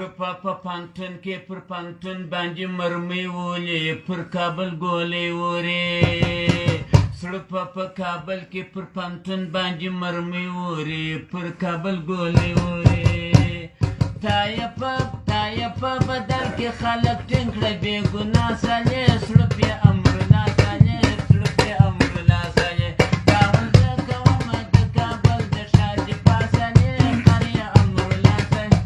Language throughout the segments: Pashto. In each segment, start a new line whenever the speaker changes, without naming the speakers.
سړپه په پانتون کې پر پانتون باندې مرمۍ ولې پر کابل ګولۍ ورې سړپه په کابل کې پر پانتون باندې مرمۍ ورې پر کابل ګولۍ ورې تا یې په بدل کې خلک ټینګ کړه بې ګناه سالې سړپ یې امرالله سالې سړپ یې امرالله سالې کاول زه کومه د کابل د ښار دفاع سالې خر یې امرالله سالې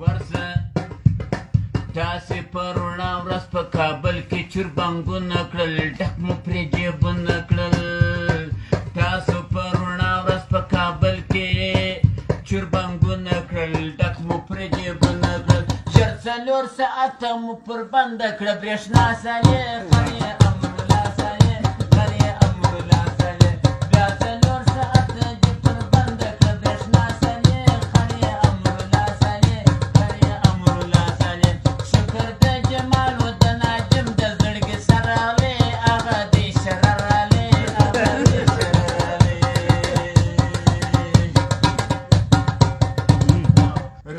ورځه تاسې په روڼا ورځ په کابل کې چربنګونه کړل ډک مو پرې جېبونه کړل تاسو په روڼا ورځ په کابل کې چربنګونه کړل ډک مو پرې جېبونه کړل ژر 4 ساعته مو پر بنده کړه برېښنا سالې خر یې امرالله سالې خر یې امرالله سالې بیا 4 ساعته دې پر بنده کړه برېښنا سالې خر یې امرالله سالې خر یې امرالله سالې شکر د جمال و د ناجم د زړګي سره وې هغه دې شرر رالی هغه دې شرر رالی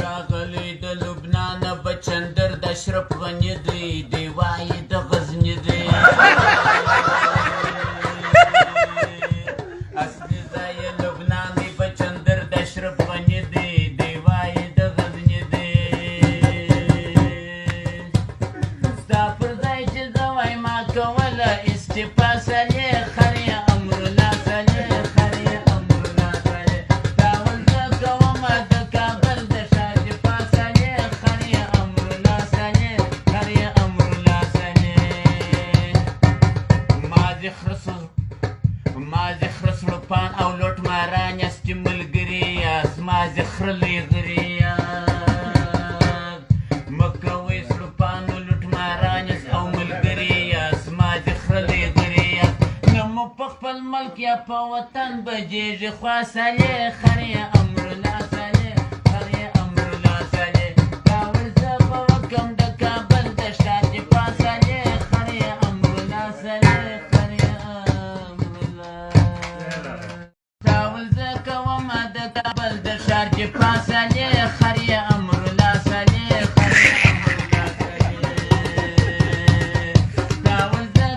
راغلی د لبنان بچندر د اشرف غني دی دی وایي د غزني دی اصلي ځای لبنان دی بچندر د اشرف غني دی دی وایي د غزني دی ستا پر ځای چې زه وایم کوله استعفا سالې خر یې امرالله سالې خر یې امرالله سالې کاول زه کومه د کابل د ښار دفاع سالې خر یې امرالله سالې خر یې امرالله سالې مازې خره سړپان او لوټ ماران یاستې ملګري یاست مازې خره لیغري یاست مه کوئ سړپانو لوټ ماران یاست او ملګري یاست مازې خره لیغري یاست نه مو په خپل ملک یا په وطن بجېږي خوا سالې خر یې امرالله سالې خر یې امرالله سالې کاول زه به وکړم د کابل د ښار دفاع سالې خر یې امرالله سالې خر یې امرالله کاول زه کومه د کابل د ښار دفاع سالې خر یې امرالله سالې خر یې امرالله سالې کاول زه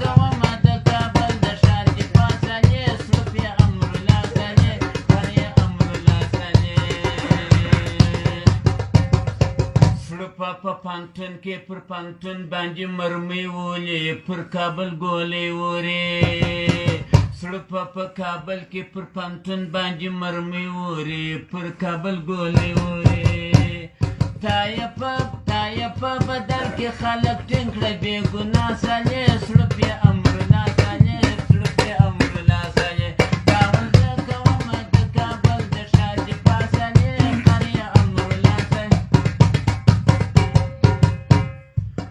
کومه د کابل د ښار دفاع سالې سړپ یې امرالله سالې خر یې امرالله سالې سړپه په پانتون کې پر پانتون باندې مرمۍ ولې پر کابل ګولۍ ورې سړپه په کابل کې پر پانتون باندې مرمۍ ورې پر کابل ګولۍ ورې تا یې په بدل کې خلک ټینګ کړه بې ګناه سالې سړپ یې امرالله سالې سړپ یې امرالله سالې کاول زه کومه د کابل د ښار دفاع سالې خر یې امرالله سالې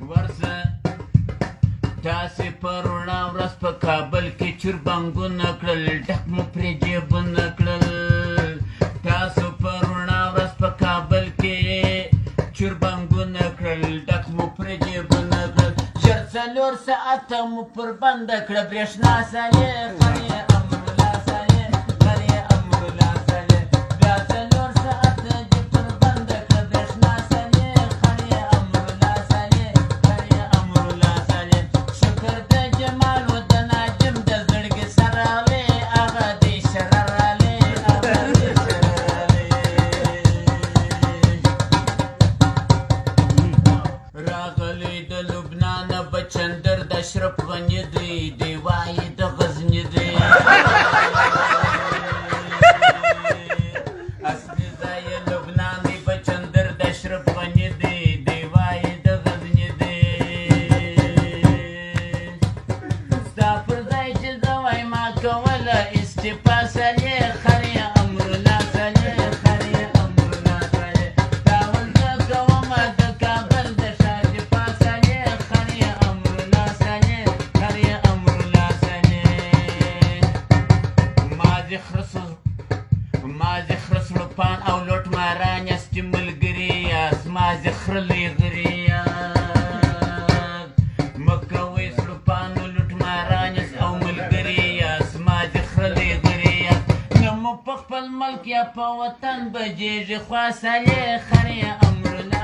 ورځه تاسې په روڼا ورځ په کابل کې چربنګونه کړل ډک مو پرې جېبونه کړل تاسو په روڼا ورځ په کابل کې چربنګونه کړل ډک مو پرې جېبونه کړل ژر 4 ساعته مو پر بنده کړه برېښنا سالې خر یې امرالله سالې خر یې امرالله سالې بیا 4 ساعته دې پر بنده کړه برېښنا سالې خر یې امرالله سالې خر یې امرالله سالې شکر د جمال و د ناجم د زړګي سره وې هغه دې شرر رالی هغه دې شرر رالی راغلی د لبنان بچندر د اشرف غني دی دی وایي د غزني دی اصلي ځای لبنان دی بچندر د اشرف غني دی دی وایي د غزني دی ستا پر ځای چې زه وایم کوله استعفا سالې خر یې امرالله سالې خر یې امرالله سالې کاول زه کومه د کابل د ښار دفاع سالې خر یې امرالله سالې خر یې امرالله سالې مازې خره سړپان او لوټ ماران یاستې ملګري یاست مازې خره لیغري یاست مه کوئ سړپانو لوټ ماران یاست او ملګري یاست مازې خره لیغري یاست نه مو په خپل ملک یا په وطن بجېږي خوا سالې خرې امرونه